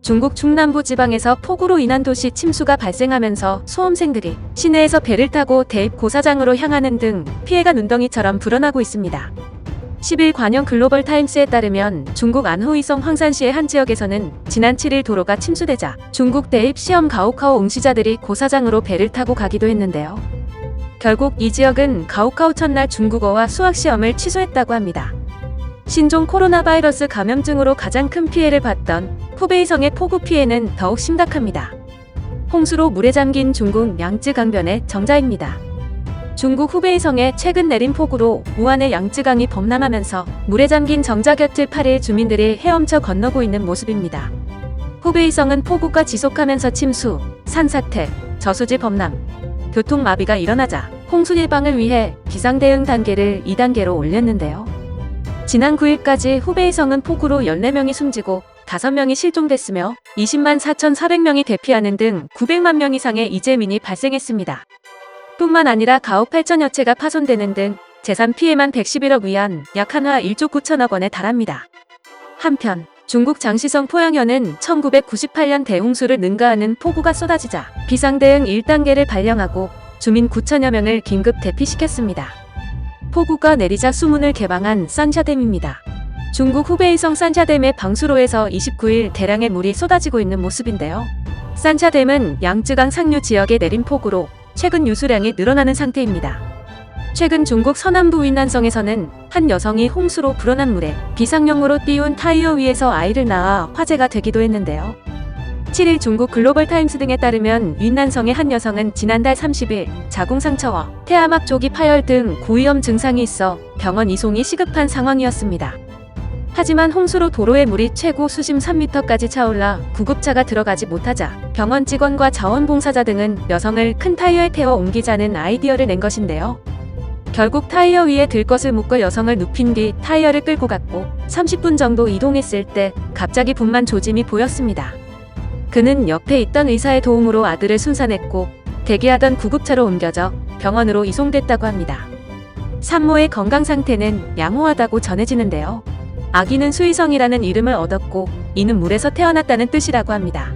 중국 중남부 지방에서 폭우로 인한 도시 침수가 발생하면서 수험생들이 시내에서 배를 타고 대입 고사장으로 향하는 등 피해가 눈덩이처럼 불어나고 있습니다. 10일 관영 글로벌 타임스에 따르면 중국 안후이성 황산시의 한 지역에서는 지난 7일 도로가 침수되자 중국 대입 시험 가오카오 응시자들이 고사장으로 배를 타고 가기도 했는데요. 결국 이 지역은 가오카오 첫날 중국어와 수학 시험을 취소했다고 합니다. 신종 코로나 바이러스 감염증으로 가장 큰 피해를 봤던 후베이성의 폭우 피해는 더욱 심각합니다. 홍수로 물에 잠긴 중국 양쯔 강변의 정자입니다. 중국 후베이성에 최근 내린 폭우로 우한의 양쯔강이 범람하면서 물에 잠긴 정자 곁을 8일 주민들이 헤엄쳐 건너고 있는 모습입니다. 후베이성은 폭우가 지속하면서 침수, 산사태, 저수지 범람, 교통마비가 일어나자 홍수 예방을 위해 비상대응 단계를 2단계로 올렸는데요. 지난 9일까지 후베이성은 폭우로 14명이 숨지고 5명이 실종됐으며 20만 4,400명이 대피하는 등 900만 명 이상의 이재민이 발생했습니다. 뿐만 아니라 가옥 8천여 채가 파손되는 등 재산 피해만 111억 위안 약 한화 1조 9천억 원에 달합니다. 한편 중국 장시성 포양현은 1998년 대홍수를 능가하는 폭우가 쏟아지자 비상대응 1단계를 발령하고 주민 9천여 명을 긴급 대피시켰습니다. 폭우가 내리자 수문을 개방한 산샤댐입니다. 중국 후베이성 산샤댐의 방수로에서 29일 대량의 물이 쏟아지고 있는 모습인데요. 산샤댐은 양쯔강 상류 지역에 내린 폭우로 최근 유수량이 늘어나는 상태입니다. 최근 중국 서남부 윈난성에서는 한 여성이 홍수로 불어난 물에 비상용으로 띄운 타이어 위에서 아이를 낳아 화제가 되기도 했는데요. 7일 중국 글로벌 타임스 등에 따르면 윈난성의 한 여성은 지난달 30일 자궁상처와 태아막 조기 파열 등 고위험 증상이 있어 병원 이송이 시급한 상황이었습니다. 하지만 홍수로 도로에 물이 최고 수심 3m까지 차올라 구급차가 들어가지 못하자 병원 직원과 자원봉사자 등은 여성을 큰 타이어에 태워 옮기자는 아이디어를 낸 것인데요. 결국 타이어 위에 들것을 묶어 여성을 눕힌 뒤 타이어를 끌고 갔고 30분 정도 이동했을 때 갑자기 분만 조짐이 보였습니다. 그는 옆에 있던 의사의 도움으로 아들을 순산했고 대기하던 구급차로 옮겨져 병원으로 이송됐다고 합니다. 산모의 건강 상태는 양호하다고 전해지는데요. 아기는 수희성이라는 이름을 얻었고 이는 물에서 태어났다는 뜻이라고 합니다.